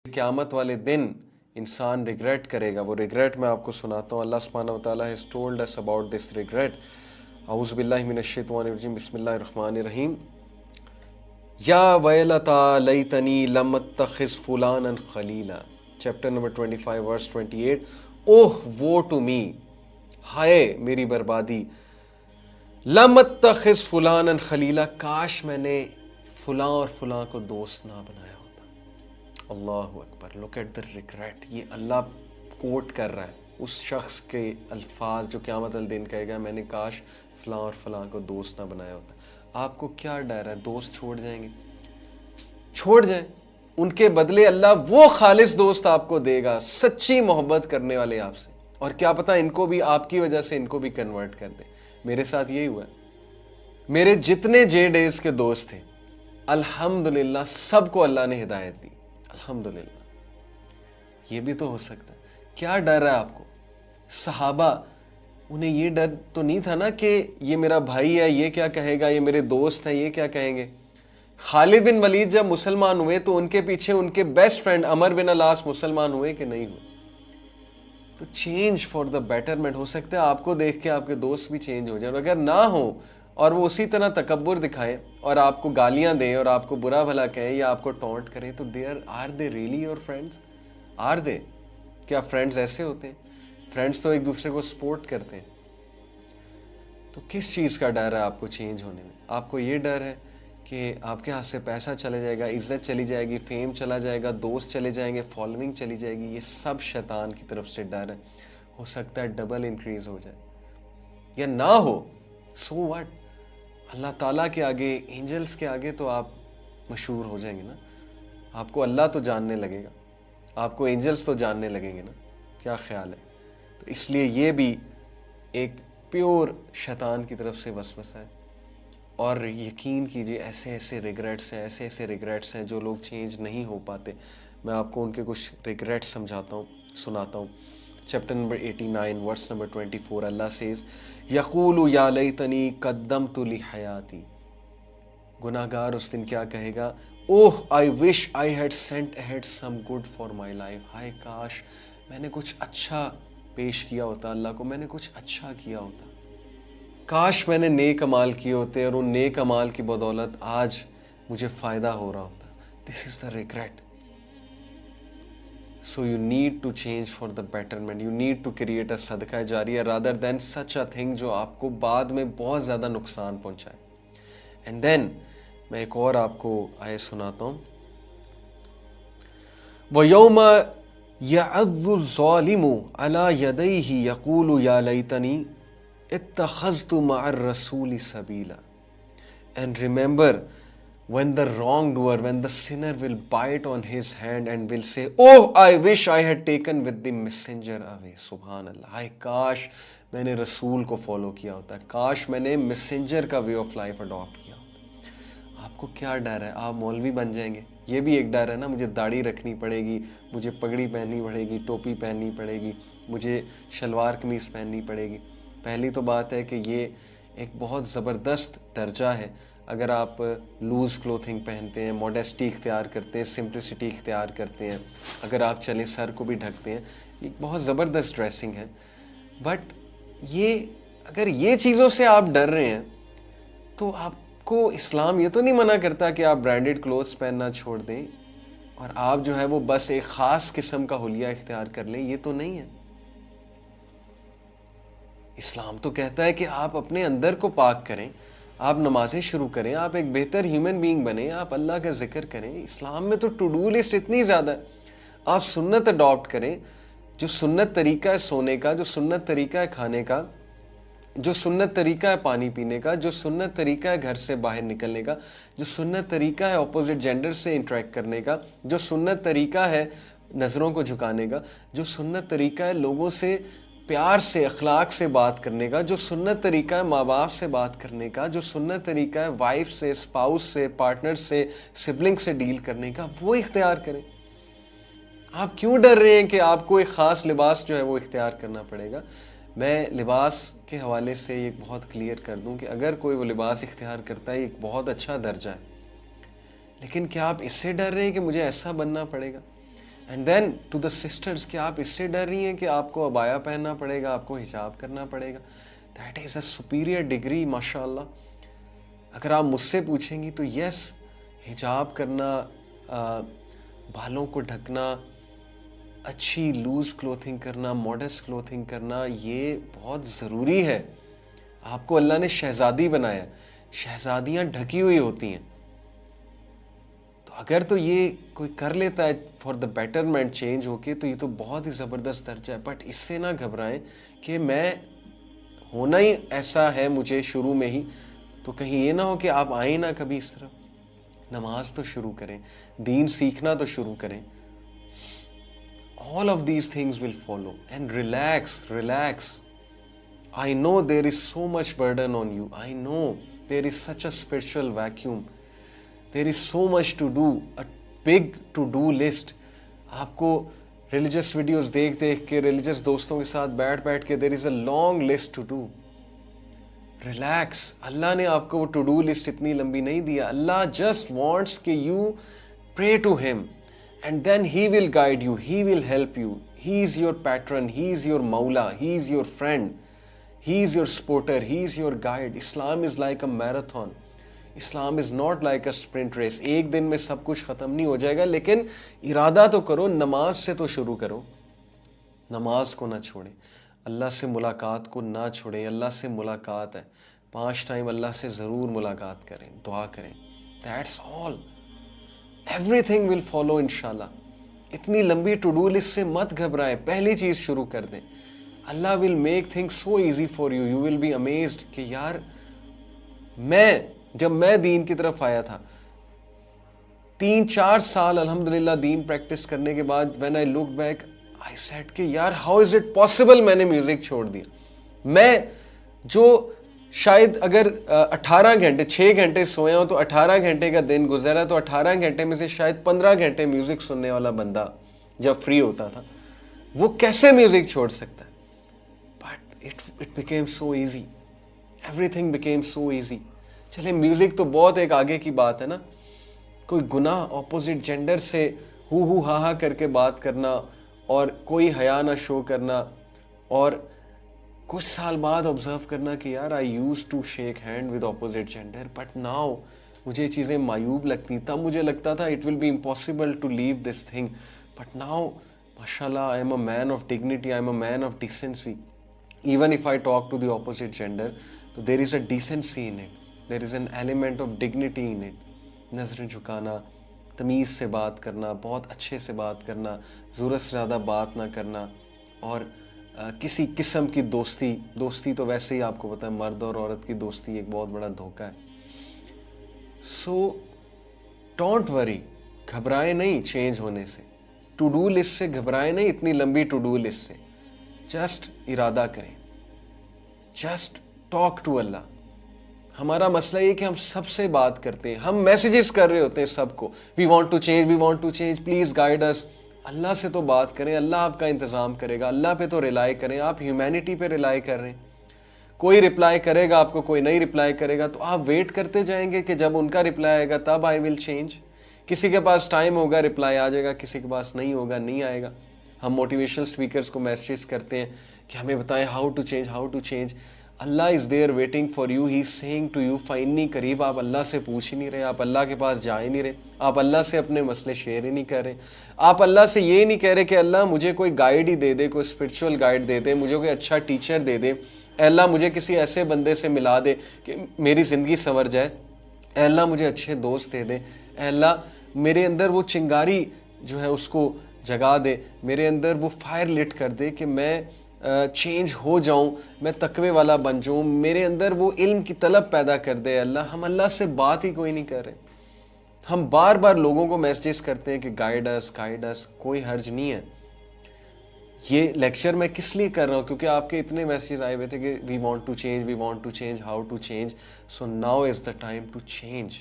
क़यामत वाले दिन इंसान रिग्रेट करेगा। वो रिग्रेट मैं आपको सुनाता हूँ। अल्लाह सुब्हानहू व तआला has told us about this regret. औज़ु बिल्लाहि मिनश शैतानिर रजीम, बिस्मिल्लाहिर रहमानिर रहीम। या वैलता लैतनी लम अत्तखिज़ फुलानन खलीला, chapter number 25 verse 28। Oh woe to मी, हाय मेरी बर्बादी, लम अत्तखिज़ फुलानन खलीला, काश मैंने फुलां और फुलां को दोस्त ना बनाया होता। अल्लाहु Akbar, look at the regret. ये अल्लाह कोट कर रहा है उस शख्स के अल्फाज जो क़यामत वाले दिन कहेगा मैंने काश फलां और फलां को दोस्त ना बनाया होता। आपको क्या डर है दोस्त छोड़ जाएंगे? छोड़ जाएं, उनके बदले अल्लाह वो खालिस दोस्त आपको देगा, सच्ची मोहब्बत करने वाले आपसे। और क्या पता इनको भी आपकी वजह से इनको भी कन्वर्ट कर दे। मेरे साथ यही हुआ है। मेरे जितने जे डेज के दोस्त थे अल्हम्दुलिल्लाह सबको अल्लाह ने हिदायत दी, अल्हम्दुलिल्लाह। ये भी तो हो सकता है। क्या डर है आपको? सहाबा, उन्हें ये डर तो नहीं था ना कि ये मेरा भाई है, ये क्या कहेगा, ये मेरे दोस्त हैं, ये क्या कहेंगे। खालिद बिन वलीद जब मुसलमान हुए तो उनके पीछे उनके बेस्ट फ्रेंड अमर बिन अलास मुसलमान हुए कि नहीं हुए। तो चेंज फॉर द बेटरमेंट। हो सकता है आपको देख के आपके दोस्त भी चेंज हो जाए। अगर ना हो और वो उसी तरह तकब्बुर दिखाएं और आपको गालियां दें और आपको बुरा भला कहें या आपको टॉन्ट करें, तो there are they really your friends? Are they? क्या फ्रेंड्स ऐसे होते हैं? फ्रेंड्स तो एक दूसरे को सपोर्ट करते हैं। तो किस चीज़ का डर है आपको चेंज होने में? आपको ये डर है कि आपके हाथ से पैसा चला जाएगा, इज्जत चली जाएगी, फेम चला जाएगा, दोस्त चले जाएंगे, फॉलोइंग चली जाएगी। ये सब शैतान की तरफ से डर है। हो सकता है डबल इंक्रीज हो जाए या ना हो, सो व्हाट। अल्लाह ताला के आगे, एंजल्स के आगे तो आप मशहूर हो जाएंगे ना। आपको अल्लाह तो जानने लगेगा, आपको एंजल्स तो जानने लगेंगे ना। क्या ख्याल है? तो इसलिए ये भी एक प्योर शैतान की तरफ से वसवसा है। और यकीन कीजिए ऐसे ऐसे रिग्रेट्स हैं, ऐसे ऐसे रिग्रेट्स हैं जो लोग चेंज नहीं हो पाते। मैं आपको उनके कुछ रिग्रेट्स समझाता हूँ, सुनाता हूँ। चैप्टर नंबर 89 वर्स नंबर 24, अल्लाह सेज़ यक़ूलु या लैतनी क़द्दमतु ली हयाती। गुनाहगार उस दिन क्या कहेगा? Oh I wish I had sent ahead some good for my life. हाय काश मैंने कुछ अच्छा पेश किया होता अल्लाह को, मैंने कुछ अच्छा किया होता, काश मैंने नेक अमाल किए होते और उन नेक अमाल की बदौलत आज मुझे फ़ायदा हो रहा होता। This is the regret. So you need to change for the betterment. You need to create a सदका जारिया rather than such a thing जो आपको बाद में बहुत ज़्यादा नुकसान पहुँचाए। एंड देन मैं एक और आपको आयत सुनाता हूँ। व यौम यअज़्ज़ु ज़ालिमु अला यदैहि यक़ूलु या लैतनी इत्तख़ज़्तु मअर रसूली सबीला। And remember when the wrongdoer, when the sinner will bite on his hand and will say, oh I wish I had taken with the messenger away. सुभान अल्लाह, हाय काश मैंने रसूल को फॉलो किया होता, काश मैंने मैसेंजर का वे ऑफ लाइफ अडॉप्ट किया होता। आपको क्या डर है? आप मौलवी बन जाएंगे, ये भी एक डर है ना। मुझे दाढ़ी रखनी पड़ेगी, मुझे पगड़ी पहननी पड़ेगी, टोपी पहननी पड़ेगी, मुझे शलवार कमीज़ पहननी पड़ेगी। पहली तो बात है कि ये एक बहुत ज़बरदस्त दर्जा है। अगर आप लूज़ क्लोथिंग पहनते हैं, मॉडेस्टी इख्तियार करते हैं, सिंप्लिसिटी इख्तियार करते हैं, अगर आप चलें सर को भी ढकते हैं, ये बहुत ज़बरदस्त ड्रेसिंग है। बट ये अगर ये चीज़ों से आप डर रहे हैं तो आपको इस्लाम ये तो नहीं मना करता कि आप ब्रांडेड क्लोथ्स पहनना छोड़ दें और आप जो है वो बस एक ख़ास किस्म का हुलिया इख्तियार कर लें। ये तो नहीं है। इस्लाम तो कहता है कि आप अपने अंदर को पाक करें, आप नमाजें शुरू करें, आप एक बेहतर ह्यूमन बीइंग बने, आप अल्लाह का जिक्र करें। इस्लाम में तो टू डू लिस्ट इतनी ज़्यादा है। आप सुन्नत अडॉप्ट करें, जो सुन्नत तरीका है सोने का, जो सुन्नत तरीका है खाने का, जो सुन्नत तरीका है पानी पीने का, जो सुन्नत तरीका है घर से बाहर निकलने का, जो सुन्नत तरीका है अपोजिट जेंडर से इंटरेक्ट करने का, जो सुन्नत तरीका है नज़रों को झुकाने का, जो सुन्नत तरीका है लोगों से प्यार से अखलाक से बात करने का, जो सुन्नत तरीका है माँ बाप से बात करने का, जो सुन्नत तरीका है वाइफ से, स्पाउस से, पार्टनर से, सिबलिंग से डील करने का, वो इख्तियार करें। आप क्यों डर रहे हैं कि आपको एक ख़ास लिबास जो है वो इख्तियार करना पड़ेगा? मैं लिबास के हवाले से ये बहुत क्लियर कर दूं कि अगर कोई वो लिबास इख्तियार करता है एक बहुत अच्छा दर्जा है, लेकिन क्या आप इससे डर रहे हैं कि मुझे ऐसा बनना पड़ेगा? And then to the sisters, कि आप इससे डर रही हैं कि आपको अबाया पहनना पड़ेगा, आपको हिजाब करना पड़ेगा। That is a superior degree माशाल्लाह। अगर आप मुझसे पूछेंगी तो यस, हिजाब करना, बालों को ढकना, अच्छी लूज़ क्लोथिंग करना, मॉडेस्ट क्लोथिंग करना, ये बहुत ज़रूरी है। आपको अल्लाह ने शहज़ादी बनाया, शहज़ादियाँ ढकी हुई होती हैं। तो अगर तो ये कोई कर लेता है फॉर द बेटरमेंट, चेंज होके, तो ये तो बहुत ही ज़बरदस्त दर्जा है। बट इससे ना घबराएं कि मैं होना ही ऐसा है मुझे शुरू में ही, तो कहीं ये ना हो कि आप आए ना कभी इस तरफ। नमाज तो शुरू करें, दीन सीखना तो शुरू करें। All of these things will follow, and relax. I know there is so much burden on you. I know there is such a spiritual vacuum. There is so much to do, a big to-do list. आपको religious videos देख के, religious दोस्तों के साथ बैठ के, there is a long list to do. Relax. अल्लाह ने आपको वो to do list इतनी लंबी नहीं दिया। अल्लाह just wants कि you pray to him. And then he will guide you, he will help you. He is your patron, he is your maula, he is your friend, he is your supporter, he is your guide. Islam is like a marathon. Islam is not like a sprint race. एक दिन में सब कुछ ख़त्म नहीं हो जाएगा, लेकिन इरादा तो करो, नमाज से तो शुरू करो। नमाज को ना छोड़ें, अल्लाह से मुलाकात को ना छोड़ें। अल्लाह से मुलाकात है, 5 टाइम अल्लाह से ज़रूर मुलाकात करें, दुआ करें। That's all. Everything will follow इंशाल्लाह। इतनी लंबी टू डू लिस्ट से मत घबराएं, पहली चीज़ शुरू कर दें। Allah will make things so easy for you, you will be amazed कि यार जब मैं दीन की तरफ आया था, 3-4 साल अल्हम्दुलिल्लाह दीन प्रैक्टिस करने के बाद, when I look back I said कि यार हाउ इज़ इट पॉसिबल मैंने म्यूज़िक छोड़ दिया। मैं जो शायद अगर 18 घंटे 6 घंटे सोया हो तो 18 घंटे का दिन गुजरा, तो 18 घंटे में से शायद 15 घंटे म्यूज़िक सुनने वाला बंदा जब फ्री होता था, वो कैसे म्यूज़िक छोड़ सकता है? But it became so easy, everything became so easy. चले, म्यूज़िक तो बहुत एक आगे की बात है ना। कोई गुनाह ऑपोजिट जेंडर से हु हा करके बात करना और कोई हया ना शो करना, और कुछ साल बाद ऑब्जर्व करना कि यार I used to shake hand with opposite gender, but now मुझे चीज़ें मायूब लगती। तब मुझे लगता था it will be impossible to leave this thing, but now माशाल्लाह I am a man of dignity, I am a man of decency. Even if I talk to the opposite gender, तो there is a decency in it, there is an element of dignity in it. नज़रें झुकाना, तमीज़ से बात करना, बहुत अच्छे से बात करना, ज़रूरत से ज़्यादा बात ना करना, और किसी किस्म की दोस्ती तो वैसे ही आपको पता है, मर्द और औरत की दोस्ती एक बहुत बड़ा धोखा है। सो डोंट वरी, घबराएं नहीं चेंज होने से, टू डू लिस्ट से घबराएं नहीं, इतनी लंबी टू डू लिस्ट से। जस्ट इरादा करें, जस्ट टॉक टू अल्लाह। हमारा मसला ये कि हम सबसे बात करते हैं, हम मैसेजेस कर रहे होते हैं सबको, we want to change, please guide us. Allah से तो बात करें, अल्लाह आपका इंतज़ाम करेगा। अल्लाह पे तो रिलाई करें। आप ह्यूमैनिटी पे रिलाई कर रहे हैं, कोई रिप्लाई करेगा आपको, कोई नहीं रिप्लाई करेगा, तो आप वेट करते जाएंगे कि जब उनका रिप्लाई आएगा तब आई विल चेंज। किसी के पास टाइम होगा, रिप्लाई आ जाएगा, किसी के पास नहीं होगा, नहीं आएगा। हम मोटिवेशनल स्पीकर्स को मैसेज करते हैं कि हमें बताएं how to change. Allah is there waiting for you, he is saying to you finally करीब। आप अल्लाह से पूछ ही नहीं रहे, आप अल्लाह के पास जा ही नहीं रहे, आप अल्लाह से अपने मसले शेयर ही नहीं कर रहे, आप अल्लाह से ये नहीं कह रहे कि अल्लाह मुझे कोई गाइड ही दे दे, कोई स्पिरिचुअल गाइड दे दे, मुझे कोई अच्छा टीचर दे दे, अल्लाह मुझे किसी ऐसे बंदे से मिला दे कि मेरी ज़िंदगी संवर जाए, अल्लाह मुझे अच्छे दोस्त दे दे, अल्लाह मेरे अंदर वो चिंगारी जो है उसको जगा दे, मेरे अंदर वो फायर लिट कर दे कि मैं चेंज हो जाऊं, मैं तकवे वाला बन जाऊं, मेरे अंदर वो इल्म की तलब पैदा कर दे अल्लाह। हम अल्लाह से बात ही कोई नहीं कर रहे। हम बार बार लोगों को मैसेज करते हैं कि गाइड अस। कोई हर्ज नहीं है। ये लेक्चर मैं किस लिए कर रहा हूँ? क्योंकि आपके इतने मैसेज आए हुए थे कि we want to change, how to change. So now is the time to change.